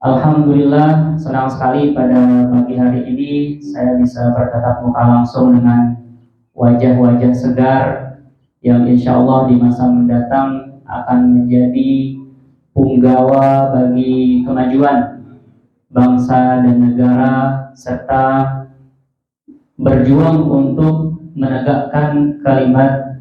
Alhamdulillah, senang sekali pada pagi hari ini saya bisa bertatap muka langsung dengan wajah-wajah segar yang insya Allah di masa mendatang akan menjadi punggawa bagi kemajuan bangsa dan negara, serta berjuang untuk menegakkan kalimat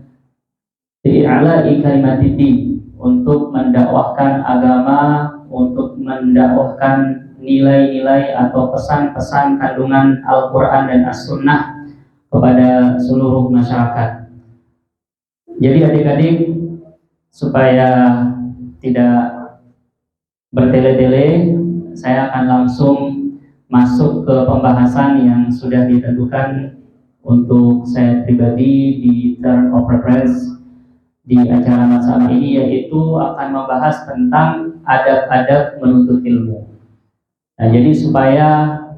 i'la'i kalimatid, untuk mendakwahkan agama, untuk mendakwahkan nilai-nilai atau pesan-pesan kandungan Al-Quran dan As-Sunnah kepada seluruh masyarakat. Jadi adik-adik, supaya tidak bertele-tele, saya akan langsung masuk ke pembahasan yang sudah ditentukan untuk saya pribadi di turn of reference di acara masalah ini, yaitu akan membahas tentang adab-adab menuntut ilmu. Nah, jadi supaya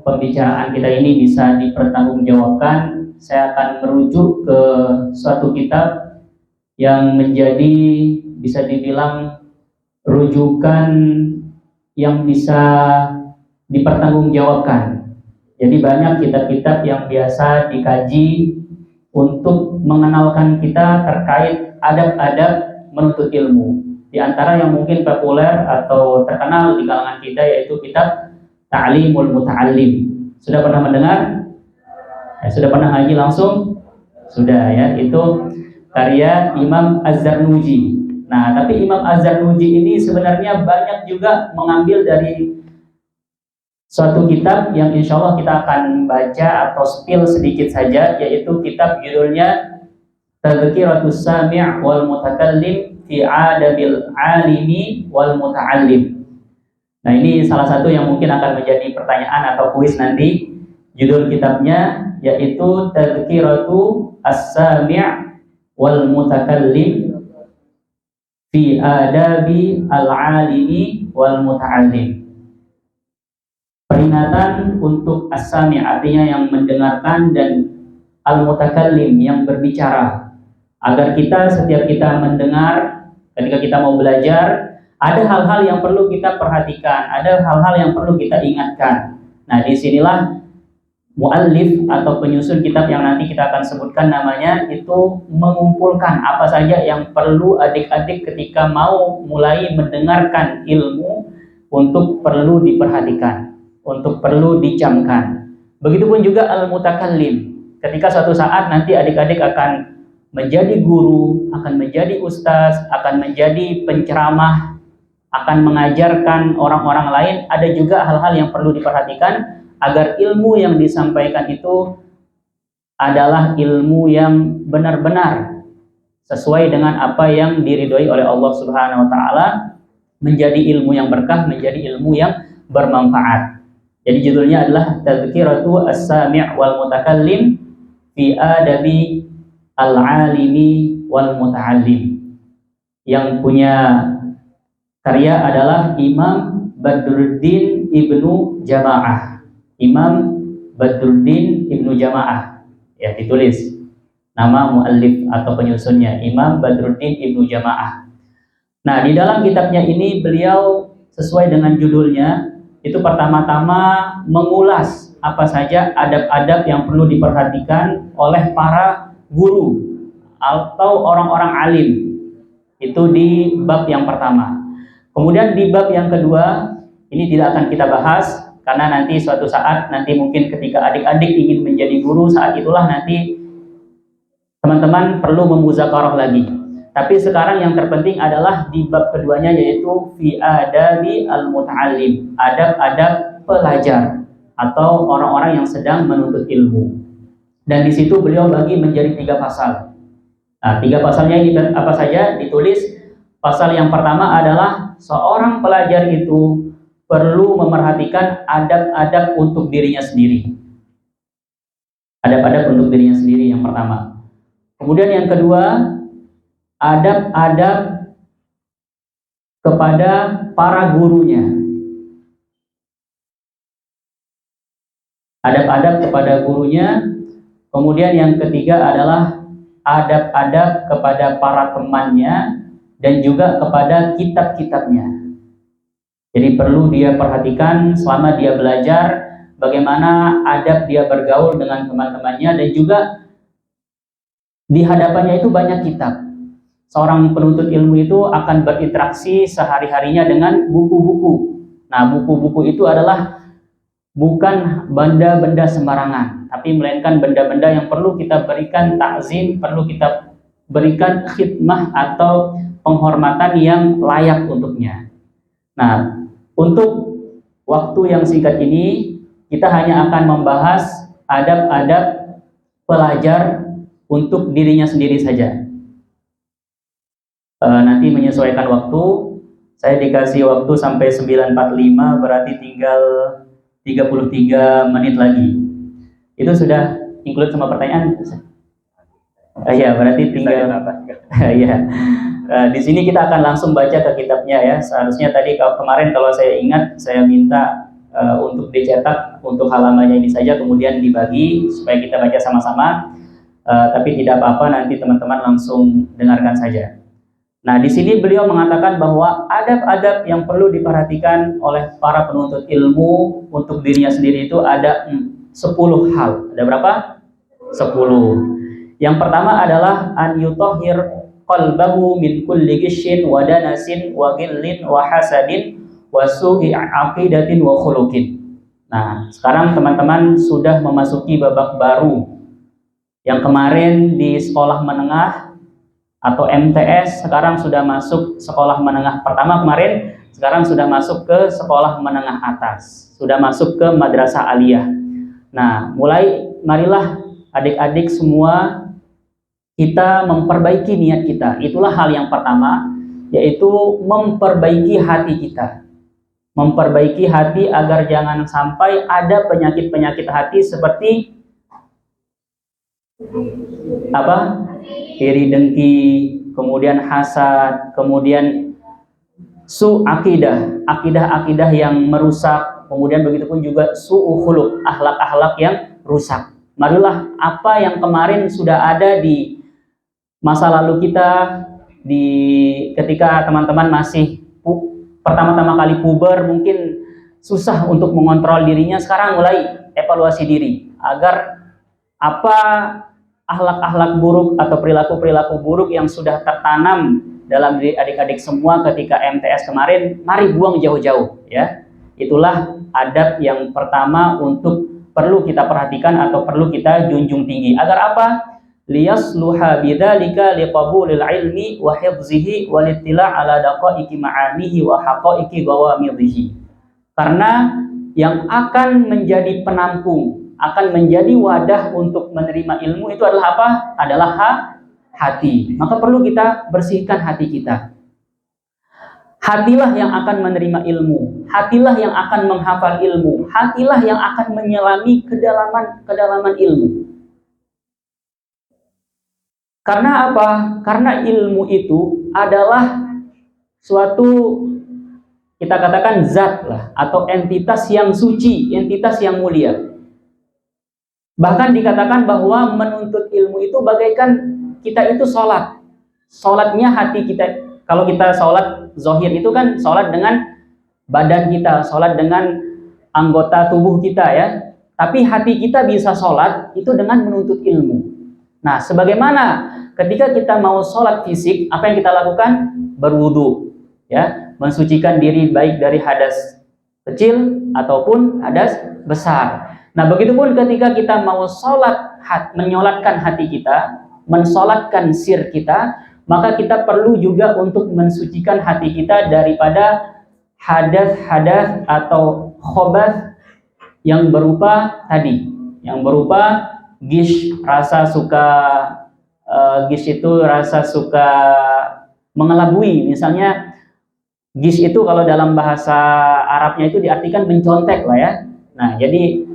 pembicaraan kita ini bisa dipertanggungjawabkan, saya akan merujuk ke suatu kitab yang menjadi bisa dibilang rujukan yang bisa dipertanggungjawabkan. Jadi banyak kitab-kitab yang biasa dikaji untuk mengenalkan kita terkait adab-adab menuntut ilmu. Di antara yang mungkin populer atau terkenal di kalangan kita yaitu kitab Ta'limul Muta'allim. Sudah pernah mendengar? Ya, sudah pernah ngaji langsung? Sudah ya, itu karya Imam Az-Zarnuji. Nah, tapi Imam Az-Zarnuji ini sebenarnya banyak juga mengambil dari suatu kitab yang insya Allah kita akan baca atau spill sedikit saja, yaitu kitab judulnya Tadhkiratus Sami' wal Mutakallim fi Adabil Alimi wal Muta'allim. Nah, ini salah satu yang mungkin akan menjadi pertanyaan atau kuis nanti. Judul kitabnya yaitu Tadhkiratu As-Sami' wal Mutakallim fi Adabi Al-Alimi wal Muta'allim. Peringatan untuk as-sami', artinya yang mendengarkan, dan al-mutakallim, yang berbicara, agar kita setiap kita mendengar, ketika kita mau belajar, ada hal-hal yang perlu kita perhatikan, ada hal-hal yang perlu kita ingatkan. Nah, disinilah muallif atau penyusun kitab yang nanti kita akan sebutkan namanya itu mengumpulkan apa saja yang perlu adik-adik ketika mau mulai mendengarkan ilmu untuk perlu diperhatikan, untuk perlu dicamkan. Begitupun juga al-mutakallim. Ketika suatu saat nanti adik-adik akan menjadi guru, akan menjadi ustaz, akan menjadi penceramah, akan mengajarkan orang-orang lain, ada juga hal-hal yang perlu diperhatikan agar ilmu yang disampaikan itu adalah ilmu yang benar-benar sesuai dengan apa yang diridhoi oleh Allah Subhanahu wa taala, menjadi ilmu yang berkah, menjadi ilmu yang bermanfaat. Jadi judulnya adalah Tadhkiratu As-Sami' wal Mutakallim fi Adabi Al-Alimi wal Muta'allim. Yang punya karya adalah Imam Badruddin Ibnu Jamaah. Imam Badruddin Ibnu Jamaah. Ya, ditulis nama muallif atau penyusunnya Imam Badruddin Ibnu Jamaah. Nah, di dalam kitabnya ini beliau sesuai dengan judulnya itu pertama-tama mengulas apa saja adab-adab yang perlu diperhatikan oleh para guru atau orang-orang alim. Itu di bab yang pertama. Kemudian di bab yang kedua, ini tidak akan kita bahas karena nanti suatu saat, nanti mungkin ketika adik-adik ingin menjadi guru, saat itulah nanti teman-teman perlu memuzakarah lagi. Tapi sekarang yang terpenting adalah di bab keduanya, yaitu fi adabi al-muta'allim, adab-adab pelajar atau orang-orang yang sedang menuntut ilmu. Dan di situ beliau bagi menjadi 3 pasal. Nah, 3 pasalnya ini apa saja? Ditulis. Pasal yang pertama adalah seorang pelajar itu perlu memerhatikan adab-adab untuk dirinya sendiri. Adab-adab untuk dirinya sendiri yang pertama. Kemudian yang kedua, adab-adab kepada para gurunya. Adab-adab kepada gurunya. Kemudian yang ketiga adalah adab-adab kepada para temannya dan juga kepada kitab-kitabnya. Jadi perlu dia perhatikan selama dia belajar bagaimana adab dia bergaul dengan teman-temannya, dan juga di hadapannya itu banyak kitab. Seorang penuntut ilmu itu akan berinteraksi sehari-harinya dengan buku-buku. Nah, buku-buku itu adalah bukan benda-benda sembarangan, tapi melainkan benda-benda yang perlu kita berikan takzim, perlu kita berikan khidmah atau penghormatan yang layak untuknya. Nah, untuk waktu yang singkat ini, kita hanya akan membahas adab-adab pelajar untuk dirinya sendiri saja. Nanti menyesuaikan waktu, saya dikasih waktu sampai 9.45, berarti tinggal 33 menit lagi. Itu sudah include sama pertanyaan? Ya, berarti tinggal ya. Di sini kita akan langsung baca ke kitabnya ya. Seharusnya tadi kemarin kalau saya ingat, saya minta untuk dicetak untuk halamannya ini saja, kemudian dibagi supaya kita baca sama-sama. Tapi tidak apa-apa, nanti teman-teman langsung dengarkan saja. Nah, di sini beliau mengatakan bahwa adab-adab yang perlu diperhatikan oleh para penuntut ilmu untuk dirinya sendiri itu ada 10 hal. Ada berapa? 10. Yang pertama adalah an yutahhir qalbahu min kulli gishin wa danasin wa ghillin wa hasadin wa su'i aqidatin wa khuluqin. Nah, sekarang teman-teman sudah memasuki babak baru. Yang kemarin di sekolah menengah atau MTS, sekarang sudah masuk sekolah menengah pertama kemarin, sekarang sudah masuk ke sekolah menengah atas, sudah masuk ke madrasah aliyah. Nah, marilah adik-adik semua kita memperbaiki niat kita. Itulah hal yang pertama, yaitu memperbaiki hati kita. Memperbaiki hati agar jangan sampai ada penyakit-penyakit hati seperti apa? Iri dengki, kemudian hasad, kemudian akidah yang merusak, kemudian begitu pun juga su'u khuluq, akhlak-akhlak yang rusak. Marilah apa yang kemarin sudah ada di masa lalu kita, ketika teman-teman masih pertama-tama kali puber, mungkin susah untuk mengontrol dirinya, sekarang mulai evaluasi diri agar apa akhlak-akhlak buruk atau perilaku-perilaku buruk yang sudah tertanam dalam diri adik-adik semua ketika MTS kemarin, mari buang jauh-jauh ya. Itulah adab yang pertama untuk perlu kita perhatikan atau perlu kita junjung tinggi. Agar apa? Liyasluha bidzalika liqabulil ilmi wa hifzihi wal ittila' ala daqaiqi ma'anihi wa haqaiqi gawamidhihi. Karena yang akan menjadi penampung, akan menjadi wadah untuk menerima ilmu itu adalah apa? Adalah hati. Maka perlu kita bersihkan hati kita. Hatilah yang akan menerima ilmu, hatilah yang akan menghafal ilmu, hatilah yang akan menyelami kedalaman ilmu. Karena apa? Karena ilmu itu adalah suatu, kita katakan zat lah, atau entitas yang suci, entitas yang mulia. Bahkan dikatakan bahwa menuntut ilmu itu bagaikan kita itu sholat. Sholatnya hati kita. Kalau kita sholat zohir itu kan sholat dengan badan kita, sholat dengan anggota tubuh kita ya. Tapi hati kita bisa sholat itu dengan menuntut ilmu. Nah, sebagaimana ketika kita mau sholat fisik, apa yang kita lakukan? Berwudu, ya, mensucikan diri baik dari hadas kecil ataupun hadas besar. Nah, begitupun ketika kita mau sholat, menyolatkan hati kita, mensolatkan sir kita, maka kita perlu juga untuk mensucikan hati kita daripada hadas-hadas atau khobath yang berupa tadi, yang berupa gish, rasa suka, gish itu rasa suka mengelabui. Misalnya gish itu kalau dalam bahasa Arabnya itu diartikan mencontek lah ya. Nah, jadi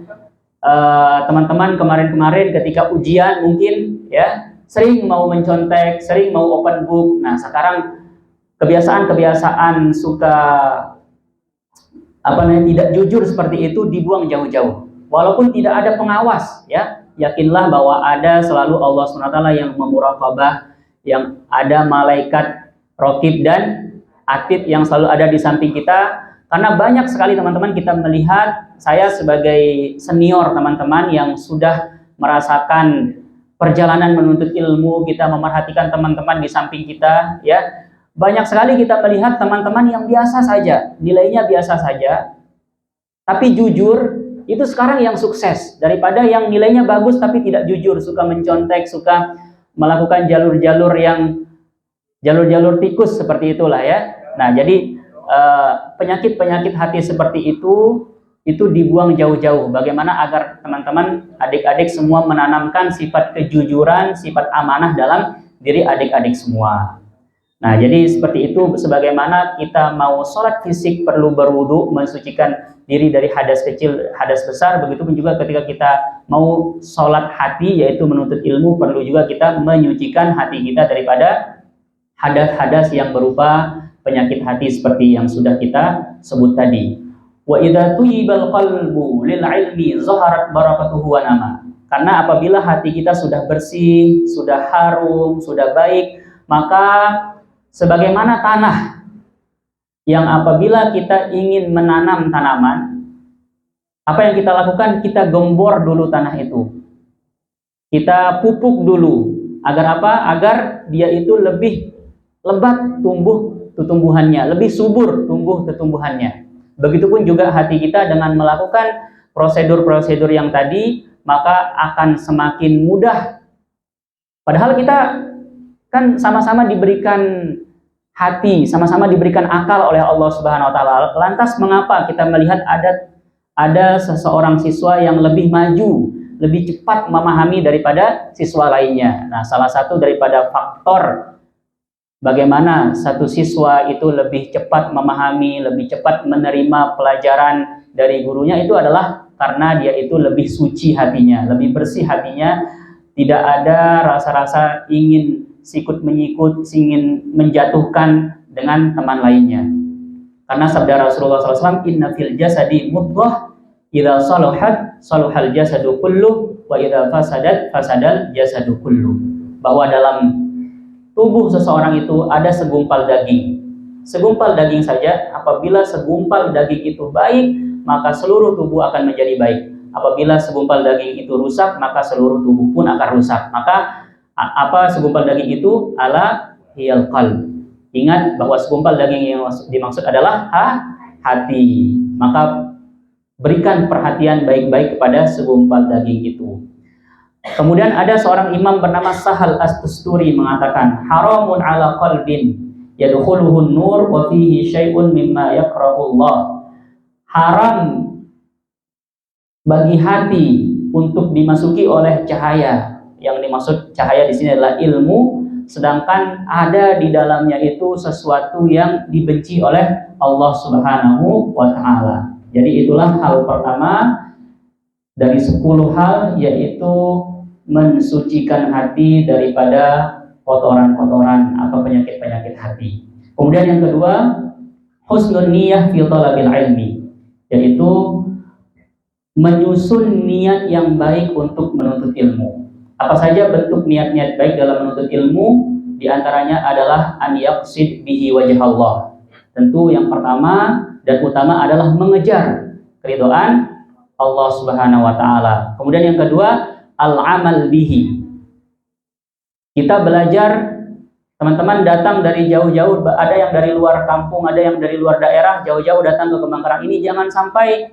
teman-teman kemarin-kemarin ketika ujian mungkin ya sering mau mencontek, sering mau open book. Nah, sekarang kebiasaan-kebiasaan suka tidak jujur seperti itu dibuang jauh-jauh. Walaupun tidak ada pengawas ya, yakinlah bahwa ada selalu Allah SWT yang memuraqabah, yang ada malaikat raqib dan atid yang selalu ada di samping kita. Karena banyak sekali teman-teman kita melihat, saya sebagai senior teman-teman yang sudah merasakan perjalanan menuntut ilmu, kita memerhatikan teman-teman di samping kita, ya. Banyak sekali kita melihat teman-teman yang biasa saja, nilainya biasa saja, tapi jujur, itu sekarang yang sukses daripada yang nilainya bagus tapi tidak jujur, suka mencontek, suka melakukan jalur-jalur tikus seperti itulah ya. Nah, jadi penyakit-penyakit hati seperti itu dibuang jauh-jauh. Bagaimana agar teman-teman, adik-adik semua menanamkan sifat kejujuran, sifat amanah dalam diri adik-adik semua. Nah, jadi seperti itu. Sebagaimana kita mau sholat fisik perlu berwudu, mensucikan diri dari hadas kecil, hadas besar, begitu pun juga ketika kita mau sholat hati, yaitu menuntut ilmu, perlu juga kita menyucikan hati kita daripada hadas-hadas yang berupa penyakit hati seperti yang sudah kita sebut tadi. Wa idza tuyibal qalbu lil ilmi zaharat barakatuhu wa nama. Karena apabila hati kita sudah bersih, sudah harum, sudah baik, maka sebagaimana tanah yang apabila kita ingin menanam tanaman, apa yang kita lakukan? Kita gembor dulu tanah itu. Kita pupuk dulu. Agar apa? Agar dia itu lebih lebat tumbuhannya, lebih subur tumbuhannya. Begitupun juga hati kita dengan melakukan prosedur-prosedur yang tadi, maka akan semakin mudah. Padahal kita kan sama-sama diberikan hati, sama-sama diberikan akal oleh Allah Subhanahu wa taala. Lantas mengapa kita melihat ada seseorang siswa yang lebih maju, lebih cepat memahami daripada siswa lainnya? Nah, salah satu daripada faktor bagaimana satu siswa itu lebih cepat memahami, lebih cepat menerima pelajaran dari gurunya itu adalah karena dia itu lebih suci hatinya, lebih bersih hatinya, tidak ada rasa-rasa ingin sikut menyikut, ingin menjatuhkan dengan teman lainnya. Karena sabda Rasulullah SAW, inna fil jasadi mudghah, idza salahat salahal jasadu kullu, wa idza fasadat fasadal jasadu kullu. Bahwa dalam tubuh seseorang itu ada segumpal daging. Segumpal daging saja, apabila segumpal daging itu baik, maka seluruh tubuh akan menjadi baik. Apabila segumpal daging itu rusak, maka seluruh tubuh pun akan rusak. Maka apa segumpal daging itu? Ala hiyal qalb. Ingat bahwa segumpal daging yang dimaksud adalah hati. Maka berikan perhatian baik-baik kepada segumpal daging itu. Kemudian ada seorang imam bernama Sahal As-Tusturi mengatakan, haramun ala qalbin yadkhuluhun nur wa fihi syai'un mimma yakrahullah. Haram bagi hati untuk dimasuki oleh cahaya. Yang dimaksud cahaya di sini adalah ilmu, sedangkan ada di dalamnya itu sesuatu yang dibenci oleh Allah Subhanahu wa taala. Jadi itulah hal pertama dari 10 hal, yaitu mensucikan hati daripada kotoran-kotoran atau penyakit-penyakit hati. Kemudian yang kedua, husnul niyah fi talabil ilmi, yaitu menyusun niat yang baik untuk menuntut ilmu. Apa saja bentuk niat-niat baik dalam menuntut ilmu? Di antaranya adalah an yaqsid bihi wajh Allah. Tentu yang pertama dan utama adalah mengejar keridhaan Allah Subhanahu wa taala. Kemudian yang kedua, al-amal bihi. Kita belajar, teman-teman datang dari jauh-jauh, ada yang dari luar kampung, ada yang dari luar daerah, jauh-jauh datang ke Kembang Karang ini, jangan sampai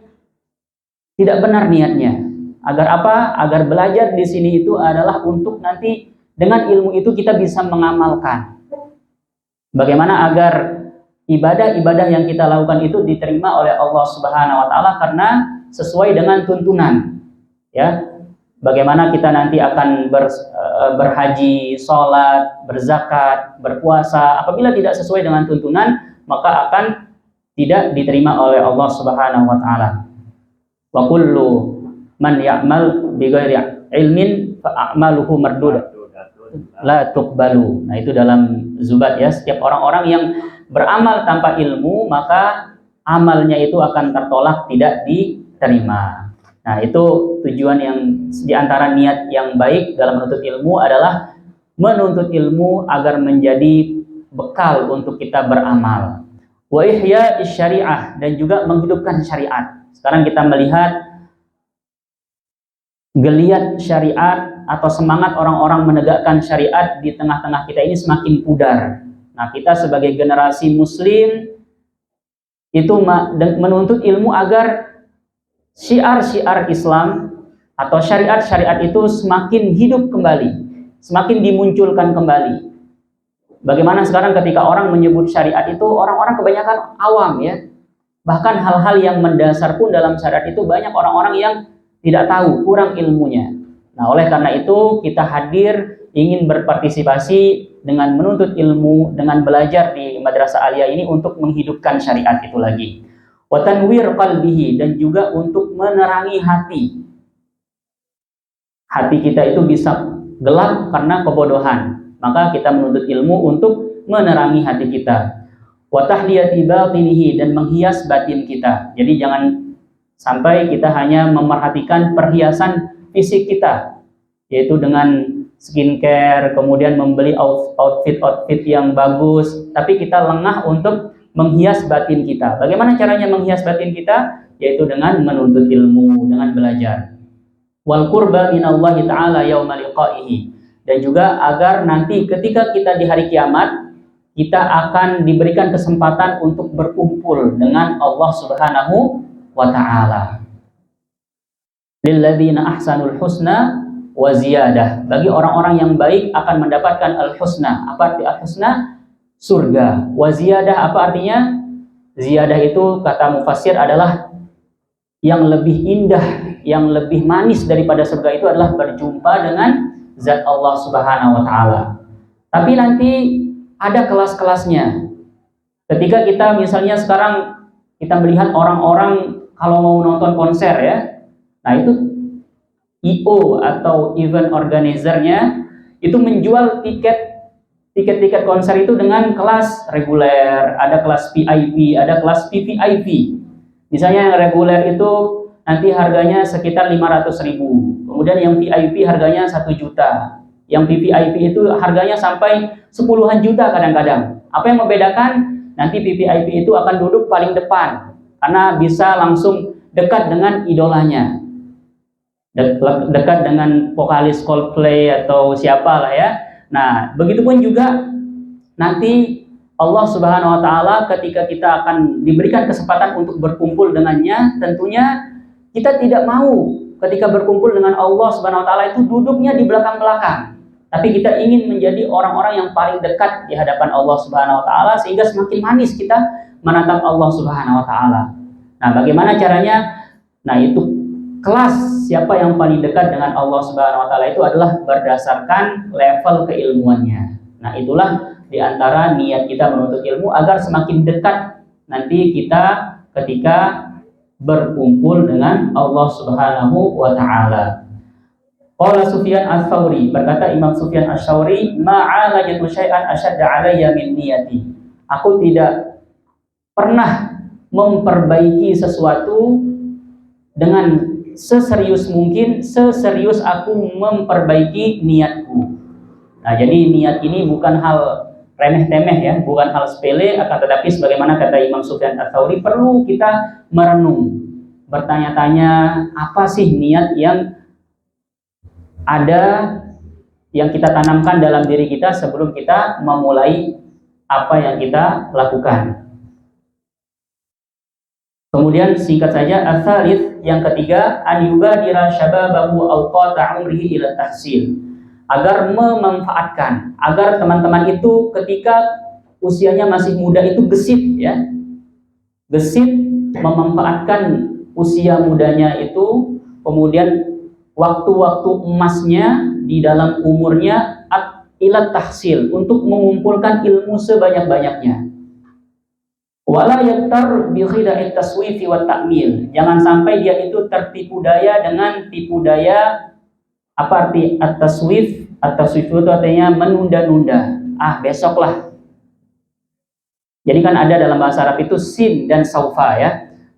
tidak benar niatnya. Agar apa? Agar belajar di sini itu adalah untuk nanti dengan ilmu itu kita bisa mengamalkan. Bagaimana agar ibadah-ibadah yang kita lakukan itu diterima oleh Allah Subhanahu wa taala karena sesuai dengan tuntunan. Ya. Bagaimana kita nanti akan berhaji, sholat, berzakat, berpuasa, apabila tidak sesuai dengan tuntunan, maka akan tidak diterima oleh Allah Subhanahu wa taala. Wa kullu man ya'mal bighairi ilmin fa a'maluhu mardudah la tuqbalu. Nah, itu dalam Zubat ya, setiap orang-orang yang beramal tanpa ilmu, maka amalnya itu akan tertolak, tidak diterima. Nah, itu tujuan yang diantara niat yang baik dalam menuntut ilmu adalah menuntut ilmu agar menjadi bekal untuk kita beramal. wa ihya syariah, dan juga menghidupkan syariat. Sekarang kita melihat geliat syariat atau semangat orang-orang menegakkan syariat di tengah-tengah kita ini semakin pudar. Nah, kita sebagai generasi muslim itu menuntut ilmu agar syiar-syiar Islam atau syariat-syariat itu semakin hidup kembali, semakin dimunculkan kembali. Bagaimana sekarang ketika orang menyebut syariat itu, orang-orang kebanyakan awam ya. Bahkan hal-hal yang mendasar pun dalam syariat itu banyak orang-orang yang tidak tahu, kurang ilmunya. Nah, oleh karena itu kita hadir ingin berpartisipasi dengan menuntut ilmu, dengan belajar di Madrasah Aliyah ini untuk menghidupkan syariat itu lagi. Wa tanwir qalbihi, dan juga untuk menerangi hati. Hati kita itu bisa gelap karena kebodohan. Maka kita menuntut ilmu untuk menerangi hati kita. Wa tahliyati batinihi, dan menghias batin kita. Jadi jangan sampai kita hanya memerhatikan perhiasan fisik kita, yaitu dengan skincare, kemudian membeli outfit yang bagus, tapi kita lengah untuk menghias batin kita. Bagaimana caranya menghias batin kita? Yaitu dengan menuntut ilmu, dengan belajar. Wal qurba minallahi ta'ala yauma liqa'ihi, dan juga agar nanti ketika kita di hari kiamat kita akan diberikan kesempatan untuk berkumpul dengan Allah Subhanahu wa ta'ala. Lilladzina ahsanul husna wa ziyadah, bagi orang-orang yang baik akan mendapatkan al-husna. Apa arti al-husna? Surga. Wa ziyadah, apa artinya? Ziyadah itu kata mufassir adalah yang lebih indah, yang lebih manis daripada surga itu adalah berjumpa dengan zat Allah Subhanahu wa ta'ala. Tapi nanti ada kelas-kelasnya. Ketika kita misalnya sekarang kita melihat orang-orang kalau mau nonton konser ya, nah itu IO atau event organizer-nya itu menjual tiket konser itu dengan kelas reguler, ada kelas VIP, ada kelas VVIP. Misalnya yang reguler itu nanti harganya sekitar 500.000, kemudian yang VIP harganya 1 juta, yang VVIP itu harganya sampai 10-an juta kadang-kadang. Apa yang membedakan? Nanti VVIP itu akan duduk paling depan karena bisa langsung dekat dengan idolanya, dekat dengan vokalis Coldplay atau siapalah ya. Nah, begitupun juga nanti Allah Subhanahu wa ta'ala ketika kita akan diberikan kesempatan untuk berkumpul dengannya, tentunya kita tidak mau ketika berkumpul dengan Allah Subhanahu wa ta'ala itu duduknya di belakang-belakang. Tapi kita ingin menjadi orang-orang yang paling dekat di hadapan Allah Subhanahu wa ta'ala sehingga semakin manis kita menatap Allah Subhanahu wa ta'ala. Nah, bagaimana caranya? Nah, itu kelas siapa yang paling dekat dengan Allah Subhanahu wa ta'ala itu adalah berdasarkan level keilmuannya. Nah, itulah di antara niat kita menuntut ilmu agar semakin dekat nanti kita ketika berkumpul dengan Allah Subhanahu wa ta'ala. Qala Sufyan Ats-Tsauri, berkata Imam Sufyan Ats-Tsauri, ma'alajatu syai'an asyadda 'alayya min niyati. Aku tidak pernah memperbaiki sesuatu dengan seserius mungkin, seserius aku memperbaiki niatku. Nah, jadi niat ini bukan hal remeh-temeh ya, bukan hal sepele, akan tetapi sebagaimana kata Imam Sufyan Ats-Tsauri perlu kita merenung, bertanya-tanya apa sih niat yang ada yang kita tanamkan dalam diri kita sebelum kita memulai apa yang kita lakukan. Kemudian singkat saja, ats-tsalits, yang ketiga, an yubadira syababahu awqata umrihi ila tahsil, agar memanfaatkan, agar teman-teman itu ketika usianya masih muda itu gesit ya, gesit memanfaatkan usia mudanya itu, kemudian waktu-waktu emasnya di dalam umurnya ila tahsil, untuk mengumpulkan ilmu sebanyak-banyaknya. Wala yaktar bi khida'it taswifi wa ta'mil, jangan sampai dia itu tertipu daya dengan tipu daya. Apa arti at-taswif? At-taswif itu artinya menunda-nunda. Besoklah. Jadi kan ada dalam bahasa Arab itu sin dan saufa ya.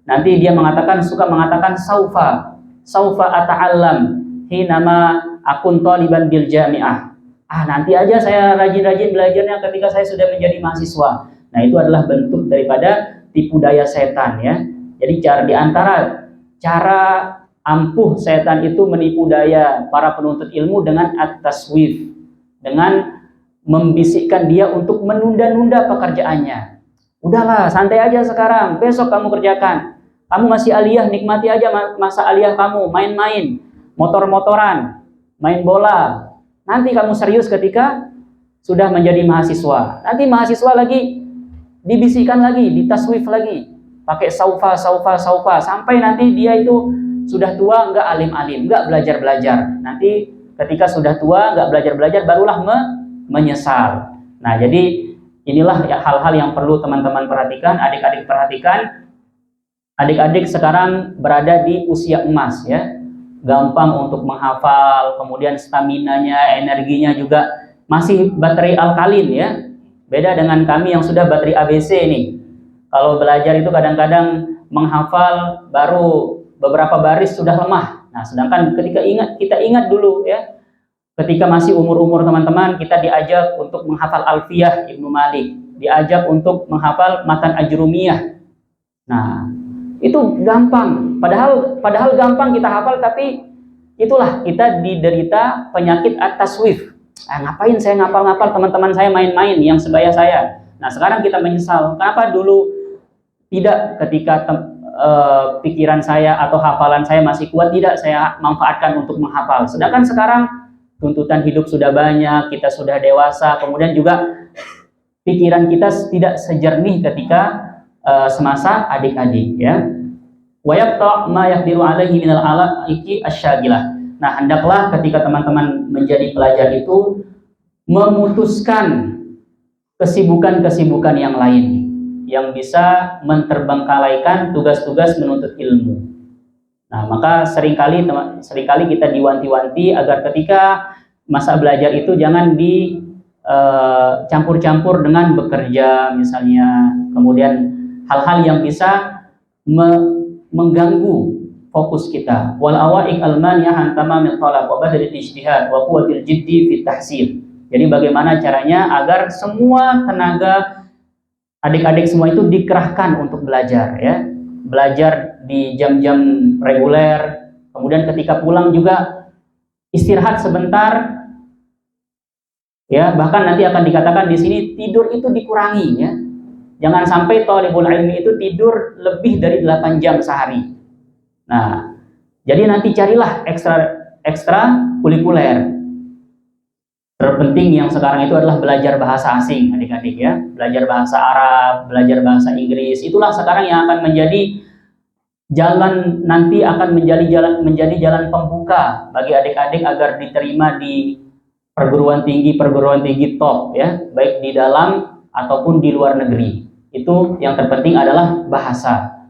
Nanti dia suka mengatakan saufa ata'allam hinama akun taliban bil jami'ah. Nanti aja saya rajin-rajin belajarnya ketika saya sudah menjadi mahasiswa. Nah, itu adalah bentuk daripada tipu daya setan ya. Jadi di antara cara ampuh setan itu menipu daya para penuntut ilmu dengan at-taswif, dengan membisikkan dia untuk menunda-nunda pekerjaannya. Udahlah, santai aja sekarang, besok kamu kerjakan. Kamu masih aliyah, nikmati aja masa aliyah kamu, main-main, motor-motoran, main bola. Nanti kamu serius ketika sudah menjadi mahasiswa. Nanti mahasiswa lagi dibisikkan lagi, ditaswif lagi, pakai saufa, sampai nanti dia itu sudah tua, nggak alim-alim, nggak belajar-belajar. Nanti ketika sudah tua, nggak belajar-belajar, barulah menyesal. Nah, jadi inilah hal-hal yang perlu teman-teman perhatikan, adik-adik perhatikan. Adik-adik sekarang berada di usia emas ya, gampang untuk menghafal, kemudian staminanya, energinya juga masih baterai alkalin ya. Beda dengan kami yang sudah baterai ABC nih. Kalau belajar itu kadang-kadang menghafal baru beberapa baris sudah lemah. Nah, sedangkan ketika kita ingat dulu ya, ketika masih umur-umur teman-teman, kita diajak untuk menghafal Alfiyah Ibnu Malik, diajak untuk menghafal Matan Ajrumiyah. Nah, itu gampang. Padahal gampang kita hafal, tapi itulah kita diderita penyakit at-taswif. Ngapain saya ngapal-ngapal, teman-teman saya main-main yang sebaya saya. Nah, sekarang kita menyesal. Kenapa dulu tidak ketika pikiran saya atau hafalan saya masih kuat, tidak saya manfaatkan untuk menghafal. Sedangkan sekarang tuntutan hidup sudah banyak, kita sudah dewasa, kemudian juga pikiran kita tidak sejernih ketika semasa adik-adik ya. Wa yaqta ma yaqdiru alaihi minal alaiki asyagilah. Nah, hendaklah ketika teman-teman menjadi pelajar itu memutuskan kesibukan-kesibukan yang lain yang bisa menterbengkalaikan tugas-tugas menuntut ilmu. Nah, maka seringkali kita diwanti-wanti agar ketika masa belajar itu jangan dicampur-campur dengan bekerja misalnya, kemudian hal-hal yang bisa mengganggu fokus kita. Wal awaiq al-maniyah an tamamit talab wa badal ijtihad wa quwwatil jiddi fi tahsil. Jadi bagaimana caranya agar semua tenaga adik-adik semua itu dikerahkan untuk belajar ya. Belajar di jam-jam reguler, kemudian ketika pulang juga istirahat sebentar. Ya, bahkan nanti akan dikatakan di sini tidur itu dikurangi ya. Jangan sampai thalibul ilmi itu tidur lebih dari 8 jam sehari. Nah, jadi nanti carilah ekstra kulikuler. Terpenting yang sekarang itu adalah belajar bahasa asing, adik-adik ya. Belajar bahasa Arab, belajar bahasa Inggris. Itulah sekarang yang akan menjadi jalan, nanti akan menjadi jalan pembuka bagi adik-adik agar diterima di perguruan tinggi top ya, baik di dalam ataupun di luar negeri. Itu yang terpenting adalah bahasa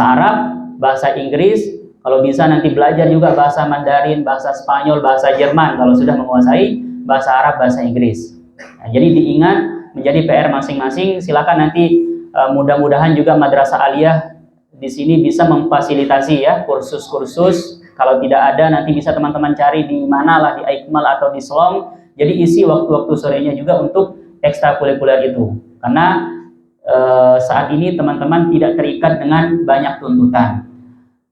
Arab, bahasa Inggris, kalau bisa nanti belajar juga bahasa Mandarin, bahasa Spanyol, bahasa Jerman kalau sudah menguasai bahasa Arab, bahasa Inggris. Nah, jadi diingat menjadi PR masing-masing. Silakan nanti mudah-mudahan juga Madrasah Aliyah di sini bisa memfasilitasi ya kursus-kursus. Kalau tidak ada nanti bisa teman-teman cari di mana lah, di Aikmal atau di Selong. Jadi isi waktu-waktu sorenya juga untuk ekstrakurikuler itu. Karena saat ini teman-teman tidak terikat dengan banyak tuntutan.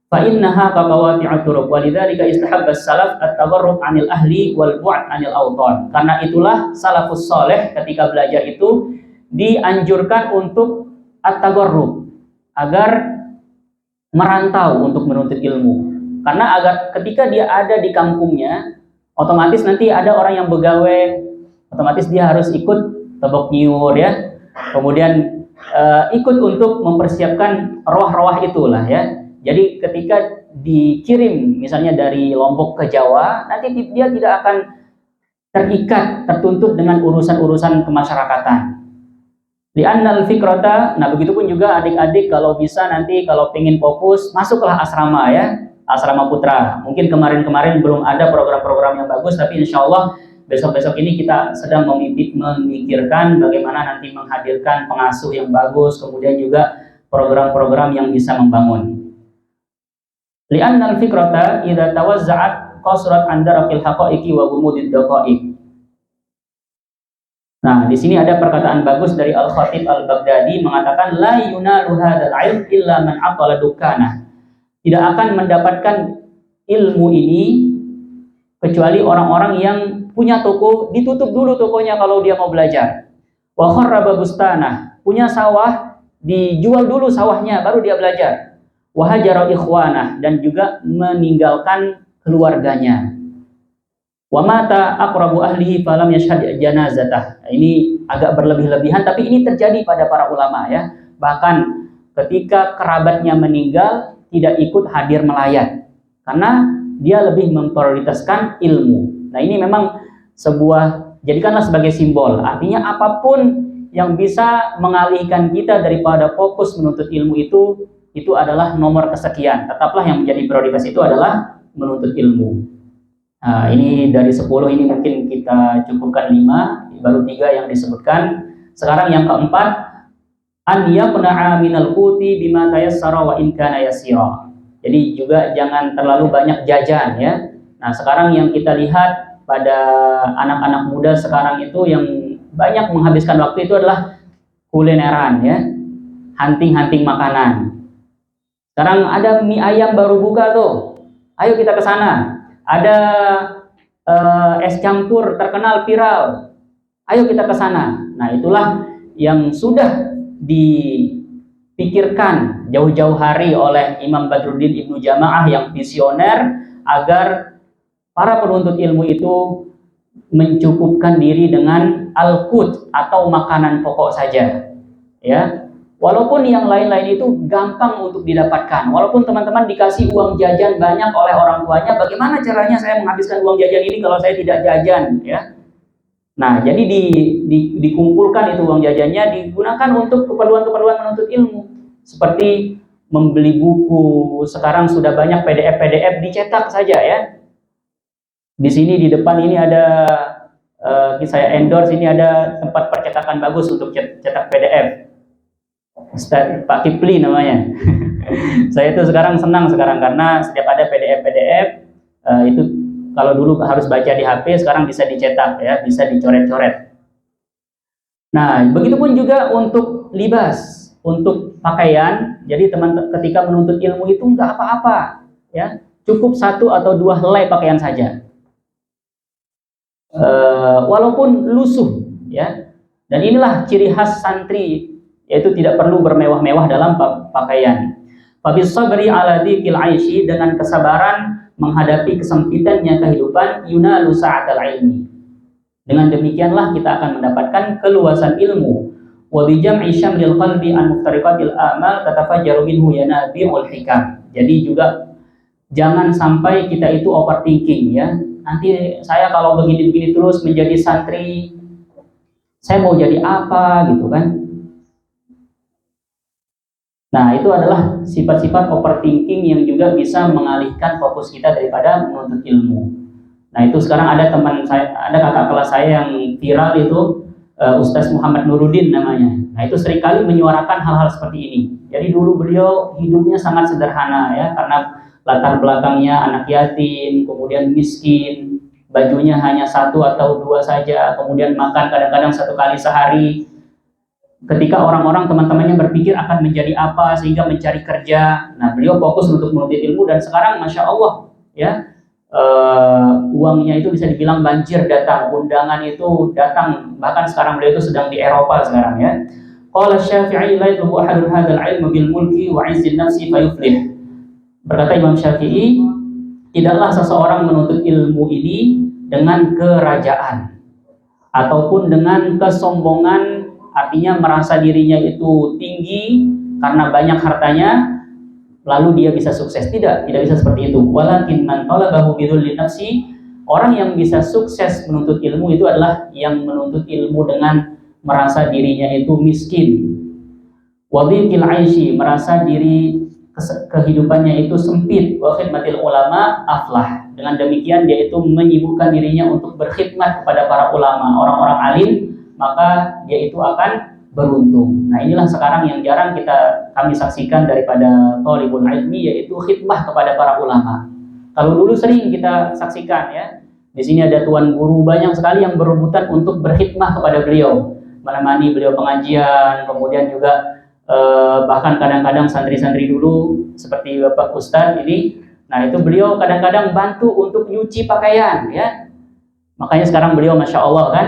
Fa innaha qawati'ut turuq walidzalika istahabba salaf at-tabarruk 'anil ahli wal bu'd 'anil awtan. Karena itulah salafus saleh ketika belajar itu dianjurkan untuk at-tabarruk, agar merantau untuk menuntut ilmu. Karena agar ketika dia ada di kampungnya, otomatis nanti ada orang yang begawe, otomatis dia harus ikut tebok nyiur ya. Kemudian ikut untuk mempersiapkan roh-roh itulah ya. Jadi ketika dikirim misalnya dari Lombok ke Jawa, nanti dia tidak akan terikat, tertuntut dengan urusan-urusan kemasyarakatan. Li'annal fikrata, nah begitupun juga adik-adik kalau bisa nanti kalau pengen fokus, masuklah asrama ya, asrama putra. Mungkin kemarin-kemarin belum ada program-program yang bagus, tapi insya Allah besok-besok ini kita sedang memikirkan bagaimana nanti menghadirkan pengasuh yang bagus, kemudian juga program-program yang bisa membangun. Li'annal fikrata idza tawazza'at qasrat an darakil haqa'iqi wa gumudid daqa'iq. Nah, di sini ada perkataan bagus dari Al-Khatib Al-Baghdadi mengatakan la yunalu hadzal ilm illa man aqala dukana. Tidak akan mendapatkan ilmu ini kecuali orang-orang yang punya toko, ditutup dulu tokonya kalau dia mau belajar. Wa kharraba bustanah, punya sawah, dijual dulu sawahnya baru dia belajar. Wa hajara ikhwanah, dan juga meninggalkan keluarganya. Wa mata aqrabu ahlihi falam yashhad janazatah. Ini agak berlebih-lebihan tapi ini terjadi pada para ulama ya. Bahkan ketika kerabatnya meninggal tidak ikut hadir melayat karena dia lebih memprioritaskan ilmu. Nah, ini memang sebuah, jadikanlah sebagai simbol. Artinya apapun yang bisa mengalihkan kita daripada fokus menuntut ilmu itu adalah nomor kesekian. Tetaplah yang menjadi prioritas itu adalah menuntut ilmu. Nah, ini dari 10 ini mungkin kita cukupkan 5, baru 3 yang disebutkan. Sekarang yang keempat, an yaqna'a minal quti bima tayassara wa in kana yasira. Jadi juga jangan terlalu banyak jajan ya. Nah, sekarang yang kita lihat pada anak-anak muda sekarang itu yang banyak menghabiskan waktu itu adalah kulineran ya. Hunting-hunting makanan. Sekarang ada mie ayam baru buka tuh. Ayo kita ke sana. Ada es campur terkenal viral. Ayo kita ke sana. Nah, itulah yang sudah dipikirkan jauh-jauh hari oleh Imam Badruddin Ibnu Jamaah yang visioner agar para penuntut ilmu itu mencukupkan diri dengan al-qut atau makanan pokok saja. Ya. Walaupun yang lain-lain itu gampang untuk didapatkan. Walaupun teman-teman dikasih uang jajan banyak oleh orang tuanya, bagaimana caranya saya menghabiskan uang jajan ini kalau saya tidak jajan, ya? Nah, jadi dikumpulkan itu uang jajannya digunakan untuk keperluan-keperluan menuntut ilmu. Seperti membeli buku, sekarang sudah banyak PDF-PDF dicetak saja ya. Di sini di depan ini ada saya endorse, ini ada tempat percetakan bagus untuk cetak PDF. Pak Kipli namanya. Saya itu sekarang senang karena setiap ada PDF itu kalau dulu harus baca di HP, sekarang bisa dicetak ya, bisa dicoret-coret. Nah, begitupun juga untuk libas, untuk pakaian. Jadi teman ketika menuntut ilmu itu nggak apa-apa ya, cukup 1 atau 2 helai pakaian saja. Walaupun lusuh ya. Dan inilah ciri khas santri, yaitu tidak perlu bermewah-mewah dalam pakaian. Fabis sabri ala dzikil aishi, dengan kesabaran menghadapi kesempitannya kehidupan, yunalu sa'atal ilmi. Dengan demikianlah kita akan mendapatkan keluasan ilmu. Wa bi jam'i syamlil qalbi an muftariqatil amal tatafajjaru minhu yanabi'ul hikam. Jadi juga jangan sampai kita itu overthinking ya. Nanti saya kalau begini-begini terus menjadi santri, saya mau jadi apa gitu kan? Nah, itu adalah sifat-sifat overthinking yang juga bisa mengalihkan fokus kita daripada menuntut ilmu. Nah, itu sekarang ada teman saya, ada kakak kelas saya yang viral itu, Ustaz Muhammad Nuruddin namanya. Nah, itu seringkali menyuarakan hal-hal seperti ini. Jadi dulu beliau hidupnya sangat sederhana ya, karena latar belakangnya anak yatim, kemudian miskin, bajunya hanya 1 atau 2 saja, kemudian makan kadang-kadang 1 kali sehari. Ketika orang-orang teman-temannya berpikir akan menjadi apa sehingga mencari kerja, nah beliau fokus untuk menuntut ilmu dan sekarang masya Allah ya, uangnya itu bisa dibilang banjir datang, undangan itu datang, bahkan sekarang beliau itu sedang di Eropa sekarang ya. Qala Syafi'i la yatlubu ahadun hadzal ilma bil mulki wa 'izzin nafsi fayuflih. Berkata Imam Syafi'i, tidaklah seseorang menuntut ilmu ini dengan kerajaan ataupun dengan kesombongan, artinya merasa dirinya itu tinggi karena banyak hartanya lalu dia bisa sukses. Tidak bisa seperti itu. Walakin man talabahu bidzulli nafsi, orang yang bisa sukses menuntut ilmu itu adalah yang menuntut ilmu dengan merasa dirinya itu miskin. Wadhiqil aishi, merasa diri kehidupannya itu sempit. Wa khidmatil ulama aflah. Dengan demikian dia itu menyibukkan dirinya untuk berkhidmat kepada para ulama, orang-orang alim, maka dia itu akan beruntung. Nah, inilah sekarang yang jarang kami saksikan daripada thalibul ilmi, yaitu khidmah kepada para ulama. Kalau dulu sering kita saksikan ya, Di sini ada tuan guru banyak sekali yang berebutan untuk berkhidmah kepada beliau, menemani beliau pengajian, kemudian juga bahkan kadang-kadang santri-santri dulu seperti Bapak Ustadz ini, nah itu beliau kadang-kadang bantu untuk nyuci pakaian ya. Makanya sekarang beliau Masya Allah kan,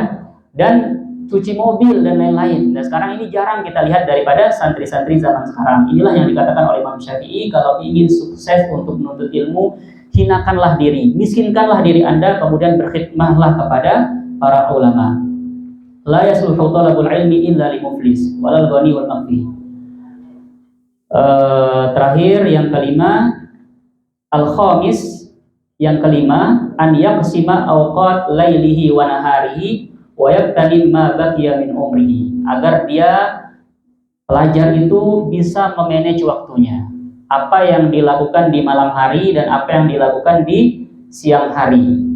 dan cuci mobil dan lain-lain. Dan sekarang ini jarang kita lihat daripada santri-santri zaman sekarang. Inilah yang dikatakan oleh Imam Syafi'i, kalau ingin sukses untuk menuntut ilmu, hinakanlah diri, miskinkanlah diri Anda, kemudian berkhidmahlah kepada para ulama. La yasluhu talabul ilmi illa li muflis walal ghani wal maghfi. Terakhir yang kelima, al-khamis, yang kelima, an yaqsima awqat lailihi wa naharihi wa yaqtanim ma baqiya min umrihi, agar dia pelajar itu bisa memanage waktunya, apa yang dilakukan di malam hari dan apa yang dilakukan di siang hari.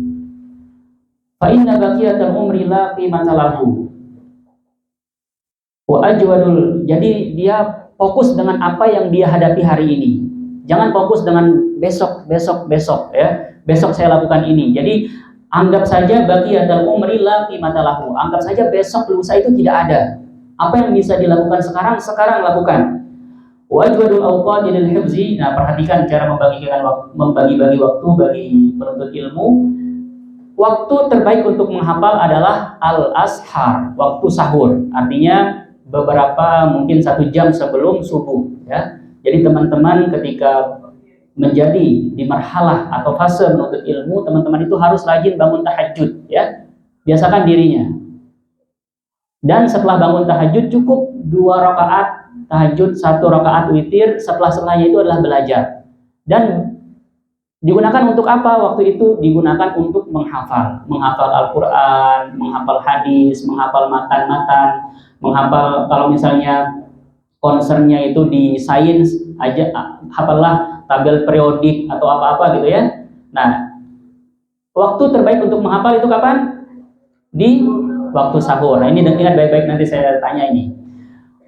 Fa inna baqiyatal umri la qimata lahu wa ajwadul, jadi dia fokus dengan apa yang dia hadapi hari ini. Jangan fokus dengan besok ya. Besok saya lakukan ini. Jadi anggap saja baqiyatul umri la qimata lahu. Anggap saja besok lusa itu tidak ada. Apa yang bisa dilakukan sekarang lakukan. Wajwadul awqati lil hifzi. Nah, perhatikan cara membagi-bagi waktu bagi penuntut ilmu. Waktu terbaik untuk menghafal adalah al-ashar, waktu sahur. Artinya beberapa mungkin 1 jam sebelum subuh ya. Jadi teman-teman ketika menjadi di marhalah atau fase menuntut ilmu, teman-teman itu harus rajin bangun tahajud ya. Biasakan dirinya. Dan setelah bangun tahajud cukup 2 rakaat tahajud, 1 rakaat witir, setelahnya itu adalah belajar. Dan digunakan untuk apa? Waktu itu digunakan untuk menghafal Al-Quran, menghafal hadis, menghafal matan-matan, menghafal kalau misalnya concernnya itu di sains aja, hafallah tabel periodik atau apa-apa gitu ya. Nah, waktu terbaik untuk menghafal itu kapan? Di waktu sahur. Nah, ini ingat baik-baik, nanti saya tanya ini.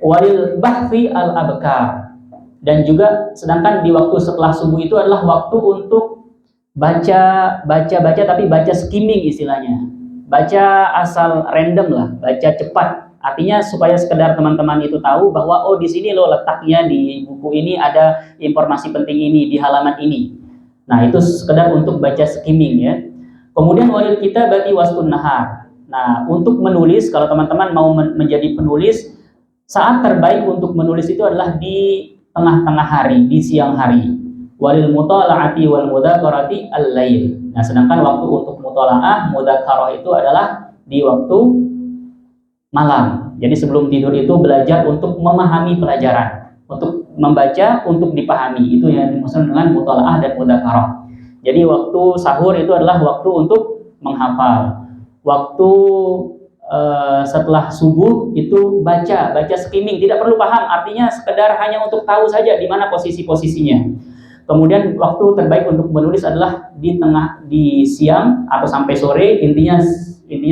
Walil bahfi al-abkar. Dan juga sedangkan di waktu setelah subuh itu adalah waktu untuk baca tapi baca skimming istilahnya. Baca asal random lah, baca cepat. Artinya supaya sekedar teman-teman itu tahu bahwa oh di sini loh letaknya di buku ini ada informasi penting ini di halaman ini. Nah, itu sekedar untuk baca skimming ya. Kemudian walil kitabati wastun nahar. Nah, untuk menulis, kalau teman-teman mau menjadi penulis, saat terbaik untuk menulis itu adalah di tengah-tengah hari, di siang hari. Walil mutala'ati wal mudzakarati al-lail. Nah, sedangkan waktu untuk mutala'ah, mudzakarah itu adalah di waktu malam. Jadi sebelum tidur itu belajar untuk memahami pelajaran, untuk membaca, untuk dipahami. Itu yang dimaksud dengan mutala'ah dan mudzakarah. Jadi waktu sahur itu adalah waktu untuk menghafal. Waktu setelah subuh itu baca skimming, tidak perlu paham, artinya sekedar hanya untuk tahu saja di mana posisinya. Kemudian waktu terbaik untuk menulis adalah di siang atau sampai sore, intinya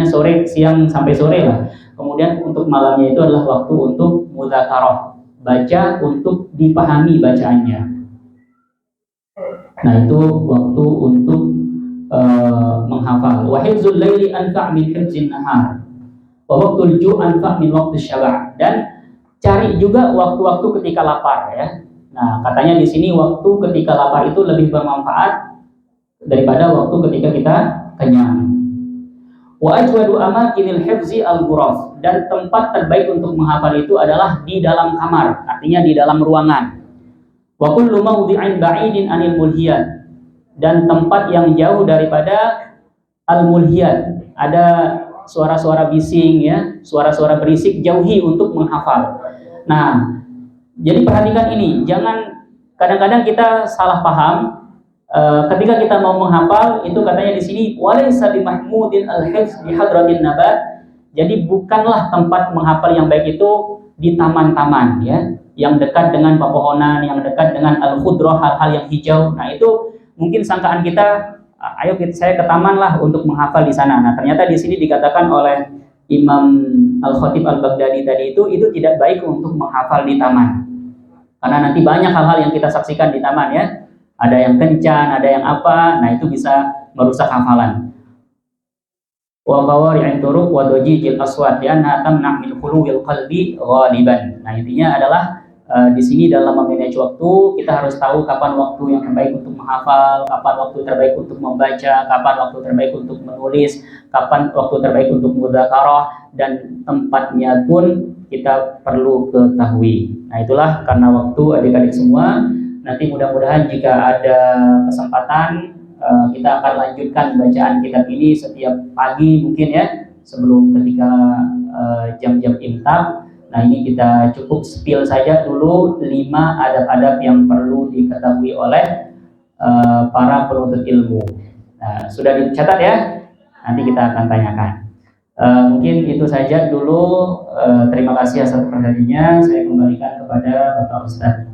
sore, siang sampai sore lah. Kemudian untuk malamnya itu adalah waktu untuk mudzakarah, baca untuk dipahami bacaannya. Nah, itu waktu untuk menghafal. Wa hifdzul laili anfa' min hifdzin nahar. Wa waqtul ju' anfa' min waqtis syaba'. Dan cari juga waktu-waktu ketika lapar ya. Nah, katanya di sini waktu ketika lapar itu lebih bermanfaat daripada waktu ketika kita kenyang. Wa ajwadu amakinil hifzi al-ghuraf. Dan tempat terbaik untuk menghafal itu adalah di dalam kamar, artinya di dalam ruangan. Wa kullu mawdi'in ba'idin 'anil mulhiyat. Dan tempat yang jauh daripada al-mulhiyat. Ada suara-suara bising ya, suara-suara berisik, jauhi untuk menghafal. Nah, jadi perhatikan ini, jangan kadang-kadang kita salah paham ketika kita mau menghafal itu katanya di sini walaysa bimahmudin al-hifz bi hadratin nabat. Jadi bukanlah tempat menghafal yang baik itu di taman-taman ya, yang dekat dengan pepohonan, yang dekat dengan al-khudrah, hal-hal yang hijau. Nah, itu mungkin sangkaan kita, ayo saya ke taman lah untuk menghafal di sana. Nah, ternyata di sini dikatakan oleh Imam Al-Khatib Al-Baghdadi tadi itu tidak baik untuk menghafal di taman. Karena nanti banyak hal-hal yang kita saksikan di taman ya. Ada yang kencan, ada yang apa, nah itu bisa merusak hafalan. wa qawari'in turuq wa dajijil aswat li'annaha tamna' min khuluwil qalbi ghaliban. Nah, intinya adalah di sini dalam memanage waktu kita harus tahu kapan waktu yang terbaik untuk menghafal, kapan waktu terbaik untuk membaca, kapan waktu terbaik untuk menulis, kapan waktu terbaik untuk mudzakarah, dan tempatnya pun kita perlu ketahui. Nah, itulah karena waktu adik-adik semua. Nanti mudah-mudahan jika ada kesempatan kita akan lanjutkan bacaan kitab ini setiap pagi mungkin ya, sebelum ketika jam-jam imsak. Nah, ini kita cukup spill saja dulu 5 adab-adab yang perlu diketahui oleh para penuntut ilmu. Nah, sudah dicatat ya? Nanti kita akan tanyakan. Mungkin itu saja dulu. Terima kasih atas perhatiannya. Saya kembalikan kepada Bapak Ustadz.